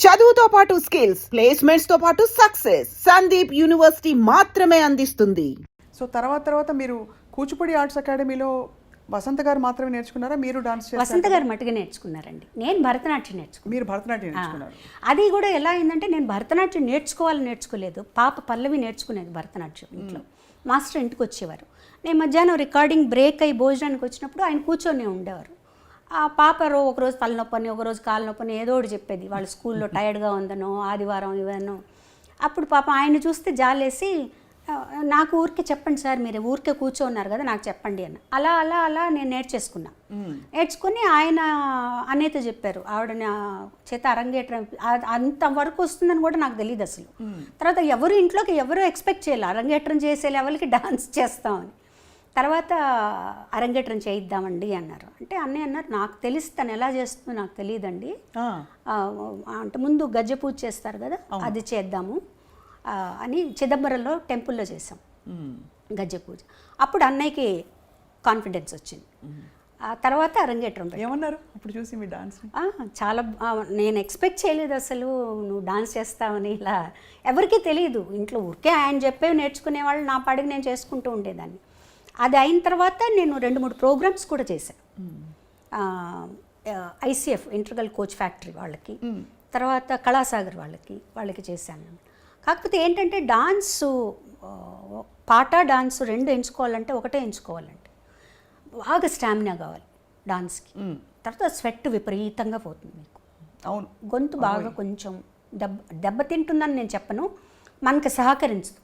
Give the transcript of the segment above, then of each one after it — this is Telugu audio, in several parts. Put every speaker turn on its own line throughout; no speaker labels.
చదువుతో పాటు స్కిల్స్, ప్లేస్మెంట్స్ తో పాటు సక్సెస్ సందీప్ యూనివర్సిటీ మాత్రమే అందిస్తుంది.
సో తర్వాత మీరు కూచిపూడి ఆర్ట్స్ అకాడమీలో వసంత గారు మాత్రమే నేర్చుకున్నారా? మీరు డాన్స్
వసంత గారు మట్టుగా నేర్చుకున్నారండి. నేను భరతనాట్యం నేర్చుకున్నాను.
మీరు భరతనాట్యం నేర్చుకున్నారు.
అది కూడా ఎలా అయిందంటే, నేను భరతనాట్యం నేర్చుకోలేదు. పాప పల్లవి నేర్చుకునేది భరతనాట్యం ఇంట్లో. మాస్టర్ ఇంటికి వచ్చేవారు. నేను మధ్యాహ్నం రికార్డింగ్ బ్రేక్ అయ్యి భోజనానికి వచ్చినప్పుడు ఆయన కూర్చొని ఉండేవారు. ఆ పాప ఒకరోజు తలనొప్పని, ఒకరోజు కాలు నొప్పని ఏదో ఒకటి చెప్పేది. వాళ్ళ స్కూల్లో టైర్డ్గా ఉందనో, ఆదివారం ఇవన్నో. అప్పుడు పాప ఆయన చూస్తే జాలేసి, నాకు ఊరికే చెప్పండి సార్, మీరు ఊరికే కూర్చోన్నారు కదా, నాకు చెప్పండి అన్న. అలా నేను నేర్చుకుని ఆయన అనేతో చెప్పారు. ఆవిడ నా చేత అరంగేట్రం అంతవరకు వస్తుందని కూడా నాకు తెలియదు అసలు. తర్వాత ఇంట్లోకి ఎవరు ఎక్స్పెక్ట్ చేయాలి అరంగేట్రం చేసే లెవెల్కి డాన్స్ చేస్తామని. తర్వాత అరంగేట్రం చేయిద్దామండి అన్నారు. అంటే అన్నయ్య అన్నారు, నాకు తెలిసి తను ఎలా చేస్తుందో నాకు తెలియదండి, అంటే ముందు గజ్జె పూజ చేస్తారు కదా, అది చేద్దాము అని చిదంబరంలో టెంపుల్లో చేసాం గజ్జె పూజ. అప్పుడు అన్నయ్యకి కాన్ఫిడెన్స్ వచ్చింది. ఆ తర్వాత అరంగేట్రం
ఏమన్నారు అప్పుడు చూసి మీ డాన్స్?
చాలా నేను ఎక్స్పెక్ట్ చేయలేదు అసలు నువ్వు డాన్స్ చేస్తావని. ఇలా ఎవరికీ తెలియదు ఇంట్లో. ఊరికే ఆయన చెప్పేవి నేర్చుకునేవాళ్ళు, నా పాడికి నేను చేసుకుంటూ ఉండేదాన్ని. అది అయిన తర్వాత నేను 2-3 ప్రోగ్రామ్స్ కూడా చేశాను. ICF ఇంటర్గల్ కోచ్ ఫ్యాక్టరీ వాళ్ళకి, తర్వాత కళాసాగర్ వాళ్ళకి చేశాను. కాకపోతే ఏంటంటే డాన్సు, పాట డాన్సు 2 ఎంచుకోవాలంటే ఒకటే ఎంచుకోవాలంటే బాగా స్టామినా కావాలి డాన్స్కి. తర్వాత స్వెట్ విపరీతంగా పోతుంది మీకు.
అవును,
గొంతు బాగా కొంచెం దెబ్బతింటుందని నేను చెప్పను, మనకు సహకరించదు.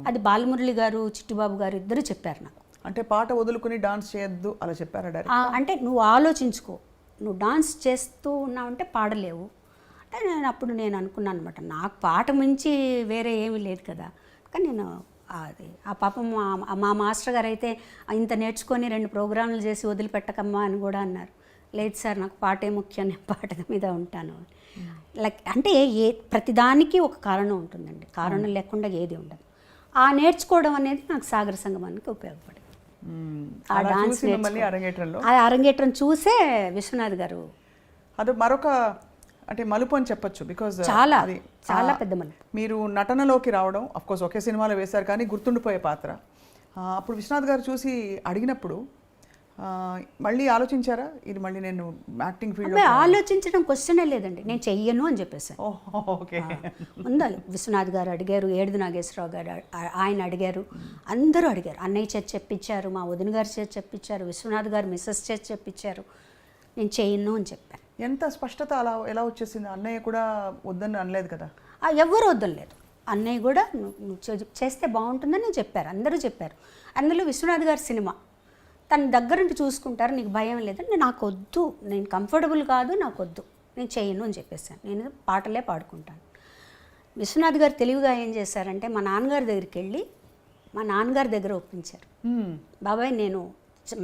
అది బాలమురళి గారు, చిట్టిబాబు గారు ఇద్దరు చెప్పారు నాకు.
అంటే పాట వదులుకుని డాన్స్ చేయొద్దు అలా చెప్పారా డైరెక్ట్?
అంటే నువ్వు ఆలోచించుకో, నువ్వు డాన్స్ చేస్తూ ఉన్నావంటే పాడలేవు అంటే. నేను అనుకున్నాను అనమాట, నాకు పాట మించి వేరే ఏమీ లేదు కదా. కానీ నేను ఆ పాపం మా మాస్టర్ గారు అయితే ఇంత నేర్చుకొని 2 ప్రోగ్రాంలు చేసి వదిలిపెట్టకమ్మా అని కూడా అన్నారు. లేదు సార్, నాకు పాటే ముఖ్యం, నేను పాట మీద ఉంటాను. లైక్ అంటే ప్రతిదానికి ఒక కారణం ఉంటుందండి, కారణం లేకుండా ఏది ఉండదు. ఆ నేర్చుకోవడం అనేది నాకు సాగర సంగమానికి ఉపయోగపడింది. ఆ డాన్స్ అరంగేట్రం చూసే విశ్వనాథ్ గారు
అది మరొక అంటే మలుపు అని చెప్పొచ్చు. బికాజ్
చాలా పెద్ద మలుపు.
మీరు నటనలోకి రావడం, అఫ్కోర్స్ ఒకే సినిమాలో వేశారు కానీ గుర్తుండిపోయే పాత్ర. అప్పుడు విశ్వనాథ్ గారు చూసి అడిగినప్పుడు మళ్ళీ ఆలోచించారా, ఇది మళ్ళీ నేను యాక్టింగ్ ఫీల్డ్?
ఆలోచించడం క్వశ్చనే లేదండి, నేను చెయ్యను అని చెప్పేసాను.
ఓకే.
ఉండాలి. విశ్వనాథ్ గారు అడిగారు, ఏడుది నాగేశ్వరరావు గారు ఆయన అడిగారు, అందరూ అడిగారు. అన్నయ్య చేతి చెప్పించారు, మా వదిన గారి చేతి చెప్పించారు, విశ్వనాథ్ గారు మిస్సెస్ చేతి చెప్పించారు. నేను చెయ్యను అని చెప్పాను.
ఎంత స్పష్టత అలా ఎలా వచ్చేసింది? అన్నయ్య కూడా వద్దని అనలేదు కదా?
ఎవరు వద్దలేదు. అన్నయ్య కూడా నువ్వు చేస్తే బాగుంటుందని చెప్పారు, అందరూ చెప్పారు. అందులో విశ్వనాథ్ గారి సినిమా తన దగ్గరుండి చూసుకుంటారు, నీకు భయం లేదని. నాకు వద్దు, నేను కంఫర్టబుల్ కాదు, నాకు వద్దు, నేను చెయ్యను అని చెప్పేసాను. నేను పాటలే పాడుకుంటాను. విశ్వనాథ్ గారు తెలివిగా ఏం చేశారంటే, మా నాన్నగారి దగ్గరికి వెళ్ళి మా నాన్నగారి దగ్గర ఒప్పించారు. బాబాయ్, నేను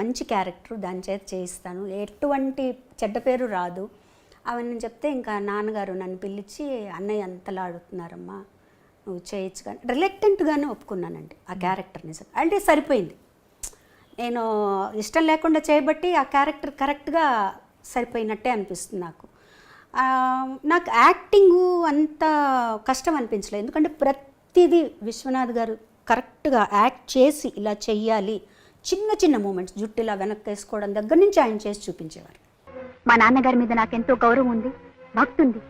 మంచి క్యారెక్టర్, దాని చేత చేయిస్తాను, ఎటువంటి చెడ్డ పేరు రాదు అవన్నీ చెప్తే, ఇంకా నాన్నగారు నన్ను పిలిచి, అన్నయ్య అంతలా ఆడుతున్నారమ్మా, నువ్వు చేయొచ్చు కానీ రిలక్టెంట్గానే ఒప్పుకున్నానండి ఆ క్యారెక్టర్. నిజం అంటే సరిపోయింది. నేను ఇష్టం లేకుండా చేయబట్టి ఆ క్యారెక్టర్ కరెక్ట్గా సరిపోయినట్టే అనిపిస్తుంది నాకు. నాకు యాక్టింగు అంత కష్టం అనిపించలేదు, ఎందుకంటే ప్రతిదీ విశ్వనాథ్ గారు కరెక్ట్గా యాక్ట్ చేసి ఇలా చెయ్యాలి, చిన్న మూమెంట్స్, జుట్టు ఇలా వెనక్కి వేసుకోవడం దగ్గర నుంచి ఆయన చేసి చూపించేవారు.
మా నాన్నగారి మీద నాకెంతో గౌరవం ఉంది, భక్తి ఉంది.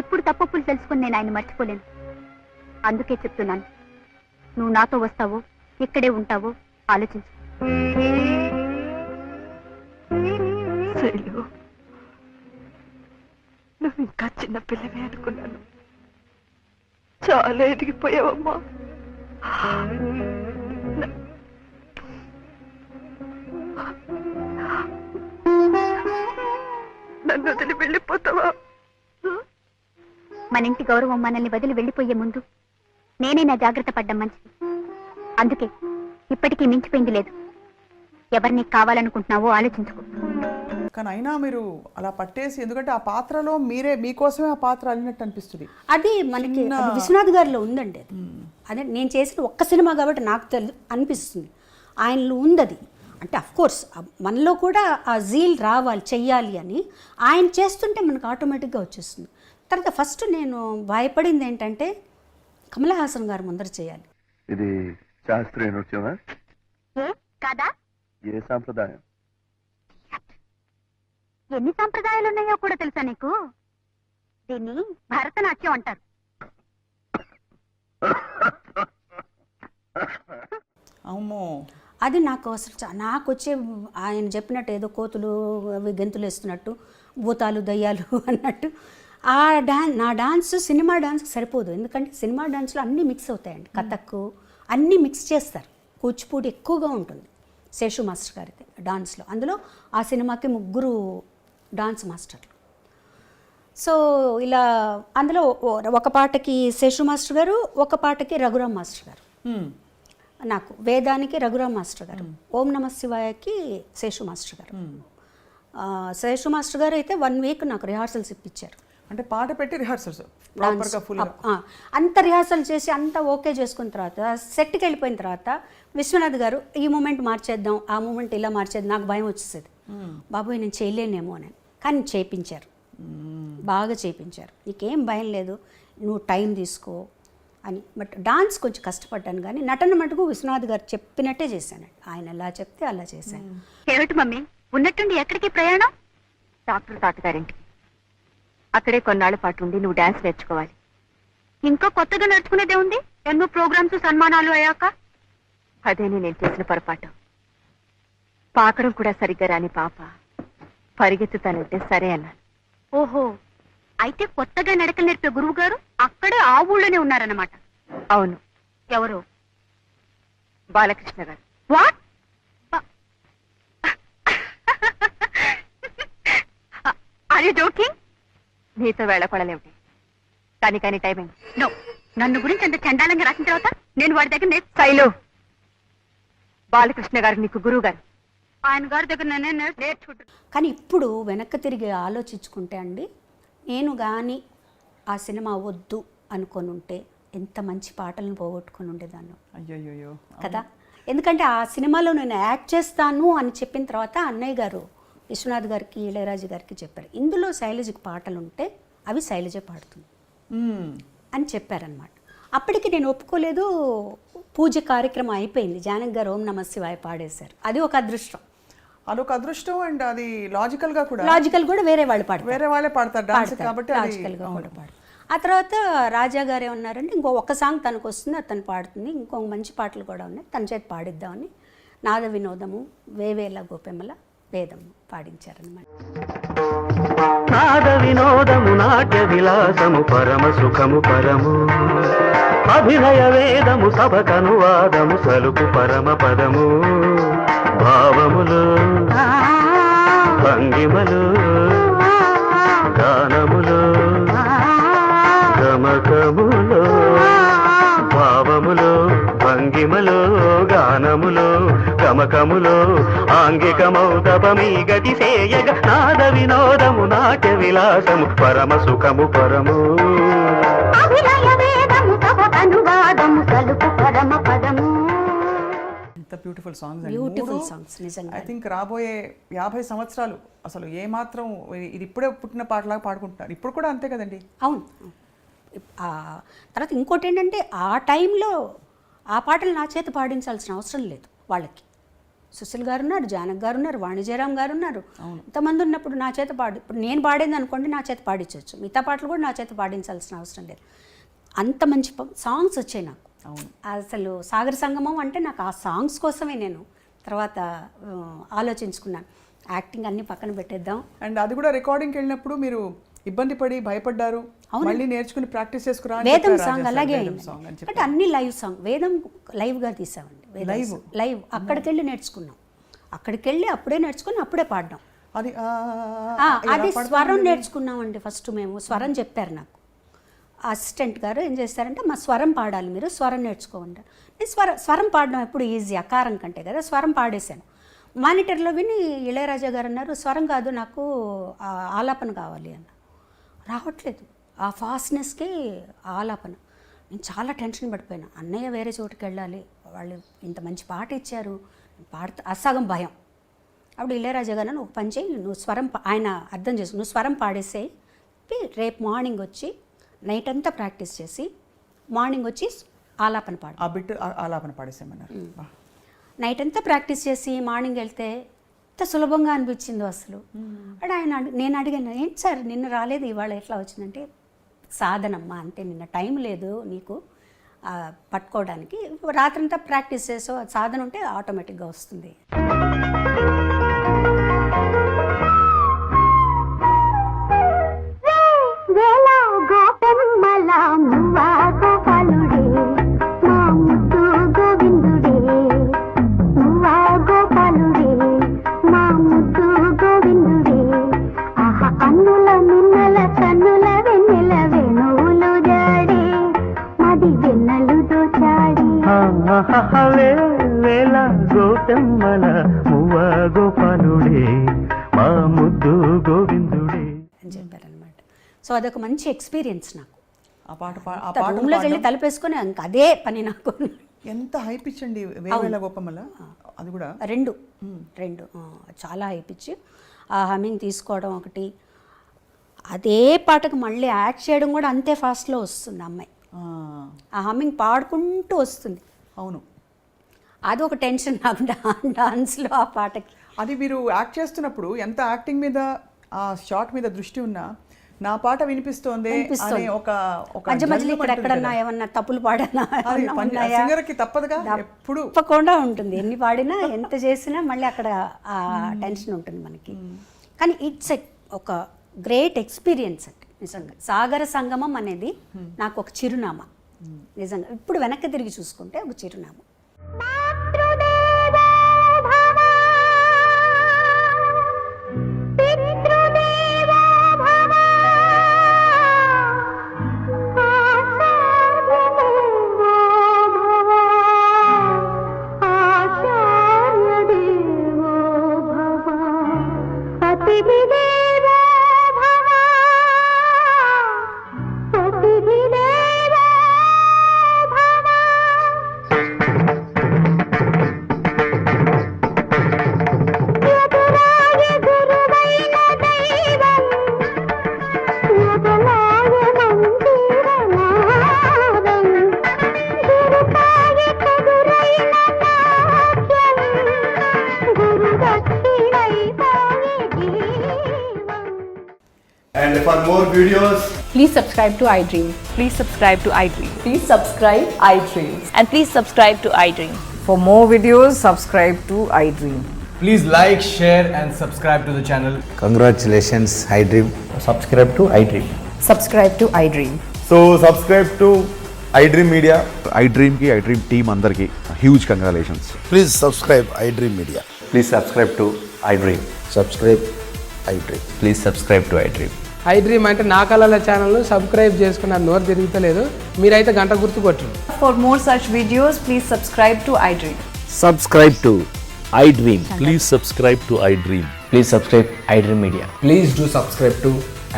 ఇప్పుడు తప్పులు తెలుసుకుని నేను ఆయన మర్చిపోలేను. అందుకే చెప్తున్నాను, నువ్వు నాతో వస్తావో ఇక్కడే ఉంటావో ఆలోచించు.
నువ్వు ఇంకా చిన్న పిల్లవే అనుకున్నాను, చాలా ఎదిగిపోయావమ్మా. నన్ను వదిలి వెళ్ళిపోతావా?
మన ఇంటి గౌరవం మనల్ని వదిలి వెళ్ళిపోయే ముందు నేనే నా జాగ్రత్త పడ్డం మంచిది. అందుకే ఇప్పటికీ మించిపోయింది లేదు. ఎవరిని కావాలనుకుంటున్నావో ఆలోచించుకో.
కానీ అయినా మీరు అలా పట్టేసి, ఎందుకంటే ఆ పాత్రలో మీకోసమే ఆ పాత్ర అల్లినట్టు అనిపిస్తుంది.
అది మనకి విశ్వనాథ్ గారిలో ఉందండి. అది నేను చేసిన ఒక్క సినిమా కాబట్టి నాకు అనిపిస్తుంది, ఆయనలో ఉంది అది. అంటే అఫ్కోర్స్ మనలో కూడా ఆ జీల్ రావాలి, చెయ్యాలి అని. ఆయన చేస్తుంటే మనకు ఆటోమేటిక్గా వచ్చేస్తుంది. తర్వాత ఫస్ట్ నేను భయపడింది ఏంటంటే కమల్ హాసన్ గారు ముందర చేయాలి.
ఇది శాస్త్రీయ నృత్యమా?
కాదా?
ఏ సాంప్రదాయం?
ఎన్ని సంప్రదాయాలు ఉన్నాయో కూడా తెలుసా నీకు? దీన్ని భరతనాట్యం అంటారు.
అమ్మో,
అది నాకు అసలు నాకు వచ్చే ఆయన చెప్పినట్టు ఏదో కోతులు అవి గెంతులు వేస్తున్నట్టు, భూతాలు దయ్యాలు అన్నట్టు ఆ నా డాన్స్ సినిమా డాన్స్కి సరిపోదు. ఎందుకంటే సినిమా డాన్స్లో అన్నీ మిక్స్ అవుతాయండి. కథక్ అన్నీ మిక్స్ చేస్తారు. కూచిపూడి ఎక్కువగా ఉంటుంది శేషు మాస్టర్ గారిది డాన్స్లో. అందులో ఆ సినిమాకి 3 డాన్స్ మాస్టర్లు. సో ఇలా అందులో ఒక పాటకి శేషు మాస్టర్ గారు, ఒక పాటకి రఘురామ్ మాస్టర్ గారు. నాకు వేదానికి రఘురామ్ మాస్టర్ గారు, ఓం నమ శివాయకి శేషు మాస్టర్ గారు. శేషు మాస్టర్ గారు అయితే 1 వీక్ నాకు రిహార్సల్స్ ఇప్పించారు.
అంటే పాట పెట్టి రిహార్సల్స్ ప్రాపర్గా ఫుల్
అంత రిహార్సల్ చేసి అంతా ఓకే చేసుకున్న తర్వాత సెట్కి వెళ్ళిపోయిన తర్వాత విశ్వనాథ్ గారు ఈ మూమెంట్ మార్చేద్దాం, ఆ మూమెంట్ ఇలా మార్చేద్దాం. నాకు భయం వచ్చేసేది, బాబోయ్ నేను చేయలేనేమో అని. కానీ చేయించారు, బాగా చేయించారు. నీకేం భయం లేదు, నువ్వు టైం తీసుకో అని. బట్ డాన్స్ కొంచెం కష్టపడ్డాను, కానీ నటన మటుకు విశ్వనాథ్ గారు చెప్పినట్టే చేశాను. ఆయన ఎలా చెప్తే అలా చేశాను.
ఏమిటి మమ్మీ ఉన్నట్టుండి ఎక్కడికి ప్రయాణం? డాక్టర్ తాతగారింటికి. అక్కడే కొన్నాళ్ల పాటు ఉండి నువ్వు డాన్స్ నేర్చుకోవాలి. ఇంకా కొత్తగా నేర్చుకునేదే ఉంది. ఎన్నో ప్రోగ్రామ్స్ సన్మానాలు అయ్యాక. అదేనే నేను చేసిన పొరపాటు. పాకడం కూడా సరిగ్గా రాని పాప పరిగెత్తుతానంటే సరే అన్నాను. ఓహో, అయితే కొత్తగా నడకలు నేర్పే గురువు గారు అక్కడే ఆ ఊళ్ళోనే ఉన్నారన్నమాట. అవును. ఎవరు? Balakrishna garu. What? Are you joking? నీతో వేళపడలేమిటి? కానీ టైమింగ్ నో. నన్ను గురించి అంత చండాలంగా రాసిన తర్వాత నేను వాడి దగ్గర శైలు, బాలకృష్ణ గారు నీకు గురువు గారు. ఆయన గారి దగ్గర నేర్చుకుంటాను. కానీ ఇప్పుడు వెనక్కి తిరిగి ఆలోచించుకుంటే అండి, నేను కానీ ఆ సినిమా వద్దు అనుకొని ఉంటే ఎంత మంచి పాటలను పోగొట్టుకొని ఉండేదాన్ని.
అయ్యో
కదా. ఎందుకంటే ఆ సినిమాలో నేను యాక్ట్ చేస్తాను అని చెప్పిన తర్వాత అన్నయ్య గారు విశ్వనాథ్ గారికి, ఇళయరాజు గారికి చెప్పారు, ఇందులో శైలజకి పాటలు ఉంటే అవి శైలజ పాడుతుంది అని చెప్పారనమాట. అప్పటికి నేను ఒప్పుకోలేదు. పూజ కార్యక్రమం అయిపోయింది, జానకి గారు ఓం నమ శివాయ పాడేశారు. అది ఒక అదృష్టం.
అదొక అదృష్టం. అండ్ అది లాజికల్
కూడా వేరే వాళ్ళు పాడతారు,
వేరే వాళ్ళే పాడతారు డాన్స్ కాబట్టి
లాజికల్గా కూడా పాడతారు. ఆ తర్వాత రాజా గారు ఏమన్నారంటే ఇంకో ఒక్క సాంగ్ తనకు వస్తుంది, అది తను పాడుతుంది, ఇంకో మంచి పాటలు కూడా ఉన్నాయి, తన చేతి పాడిద్దామని నాద వినోదము, వేవేల గోపెమ్మల వేదము పాడించారనమాట.
నాద వినోదము నాట్య విలాసము పరమ సుఖము పరము, అభినయ వేదము సభకనువాదము సలుపు పరమ పదము, భావములు భంగిమలు గానములు గమకములు, భావములు భంగిమలు గానములు గమకములు ఆంగికమౌదపమీ గతి సేయగ నాద వినోదము నాట్య విలాసము పరమ సుఖము పరము, అభినయ వేదము సభకనువాదము సలుపు పరమ పదము.
ఎంత బ్యూటిఫుల్
సాంగ్స్ నిజంగా.
ఐ థింక్ రాబోయే 50 సంవత్సరాలు అసలు ఏమాత్రం ఇది ఇప్పుడే పుట్టిన పాటలాగా పాడుకుంటున్నారు. ఇప్పుడు కూడా అంతే కదండి.
అవును. తర్వాత ఇంకోటి ఏంటంటే ఆ టైంలో ఆ పాటలు నా చేత పాడించాల్సిన అవసరం లేదు వాళ్ళకి. సుశీల్ గారు ఉన్నారు, జానక్ గారు ఉన్నారు, వాణిజ్యరామ్ గారు ఉన్నారు, ఇంతమంది ఉన్నప్పుడు నా చేత ఇప్పుడు నేను పాడింది అనుకోండి, నా చేత పాడించవచ్చు. మిగతా పాటలు కూడా నా చేత పాడించాల్సిన అవసరం లేదు. అంత మంచి సాంగ్స్ వచ్చాయి నాకు. అసలు సాగర సంగమం అంటే నాకు ఆ సాంగ్స్ కోసమే నేను తర్వాత ఆలోచించుకున్నాను, యాక్టింగ్ అన్ని పక్కన పెట్టేద్దాం.
అండ్ అది కూడా రికార్డింగ్కి వెళ్ళినప్పుడు మీరు ఇబ్బంది పడి భయపడ్డారు, మళ్ళీ నేర్చుకుని ప్రాక్టీస్ చేసుకురా.
వేదం సాంగ్ అలాగే అయింది. అంటే అన్ని లైవ్ సాంగ్, వేదం లైవ్గా తీసామండి. లైవ్ అక్కడికి వెళ్ళి నేర్చుకున్నాం, అక్కడికి వెళ్ళి అప్పుడే నేర్చుకుని అప్పుడే పాడడం. అది స్వరం నేర్చుకున్నామండి. ఫస్ట్ మేము స్వరం చెప్పారు నాకు అసిస్టెంట్ గారు. ఏం చేస్తారంటే మా స్వరం పాడాలి, మీరు స్వరం నేర్చుకోండి. నేను స్వరం పాడడం ఎప్పుడు ఈజీ, అకారం కంటే కదా. స్వరం పాడేశాను. మానిటర్లో విని ఇళయరాజా గారు అన్నారు, స్వరం కాదు నాకు ఆలాపన కావాలి అన్న. రావట్లేదు ఆ ఫాస్ట్నెస్కి ఆలాపన. నేను చాలా టెన్షన్ పడిపోయాను. అన్నయ్య వేరే చోటుకి వెళ్ళాలి, వాళ్ళు ఇంత మంచి పాట ఇచ్చారు, పాడుతా అసగం భయం. అప్పుడు ఇళయరాజా గారు నువ్వు పని చేయి, నువ్వు స్వరం ఆయన అర్థం చేసుకుని నువ్వు స్వరం పాడేసేయి, రేపు మార్నింగ్ వచ్చి నైట్ అంతా ప్రాక్టీస్ చేసి మార్నింగ్ వచ్చి ఆలాపన పాడు.
ఆ బిట్ ఆలాపన పాడేసేమన్నారు.
నైట్ అంతా ప్రాక్టీస్ చేసి మార్నింగ్ వెళ్తే ఎంత సులభంగా అనిపించిందో అసలు. అంటే నేను అడిగాను, ఏంటి సార్ నిన్న రాలేదు ఇవాళ ఎట్లా వచ్చిందంటే, సాధనమ్మా అంతే, నిన్న టైం లేదు నీకు పట్టుకోవడానికి, రాత్రంతా ప్రాక్టీస్ చేసావు, సాధన ఉంటే ఆటోమేటిక్గా వస్తుంది.
వేళ గోపెమ్మల మువ్వ గోపాలుడే మా ముద్దు గోవిందుడే
అని చెప్పారనమాట. సో అదొక మంచి ఎక్స్పీరియన్స్ నాకు.
ఆ పాట
రూమ్లోకి వెళ్ళి తలుపేసుకొని ఇంక అదే పని నాకు.
ఎంత హై పిచ్ అండి వేవేల గోపమ్మల, అది కూడా
రెండు చాలా హై పిచ్. ఆ హమ్మింగ్ తీసుకోవడం ఒకటి, అదే పాటకు మళ్ళీ యాక్ట్ చేయడం కూడా అంతే ఫాస్ట్లో వస్తుంది అమ్మాయి. ఆ హమ్మింగ్ పాడుకుంటూ వస్తుంది.
అవును,
అది ఒక టెన్షన్ నాకు డాన్స్లో ఆ పాటకి.
అది మీరు యాక్ట్ చేస్తున్నప్పుడు ఎంత యాక్టింగ్ మీద ఆ షాట్ మీద దృష్టి ఉన్నా నా పాట వినిపిస్తోంది అనే ఒక
మధ్య మధ్యలో ఇక్కడ ఎక్కడన్నా ఏమన్నా తప్పులు పాడనా
సింగర్కి తప్పదుగా, ఎప్పుడు
తప్పకుండా ఉంటుంది. ఎన్ని పాడినా ఎంత చేసినా మళ్ళీ అక్కడ ఆ టెన్షన్ ఉంటుంది మనకి. కానీ ఇట్స్ ఒక గ్రేట్ ఎక్స్పీరియన్స్ అండి నిజంగా. సాగర సంగమం అనేది నాకు ఒక చిరునామా నిజంగా. ఇప్పుడు వెనక్కి తిరిగి చూసుకుంటే ఒక చిరునామా.
And for more videos,
please subscribe to iDream.
Please subscribe to iDream.
Please subscribe iDream.
And please subscribe to iDream.
For more videos, subscribe to iDream.
please like, share and subscribe to the channel.
Congratulations, iDream.
Subscribe to iDream.
Subscribe to iDream.
So subscribe to iDream Media.
iDream ki iDream team andarki huge congratulations.
Please subscribe iDream Media.
Please subscribe to iDream.
Subscribe iDream.
Please subscribe to iDream.
iDream అంటే నా కళల ఛానల్ను సబ్స్క్రైబ్ చేసుకున్న నోరు తిరుగుతలేదు, మీరైతే గంట గుర్తు కొట్టండి.
For more such videos, please subscribe to iDream.
Subscribe to iDream.
Please subscribe to iDream. Please subscribe iDream Media.
Please do subscribe to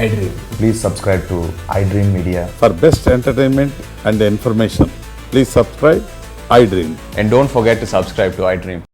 iDream.
Please subscribe to iDream Media.
For best entertainment and information, please subscribe iDream.
And don't forget to subscribe to iDream.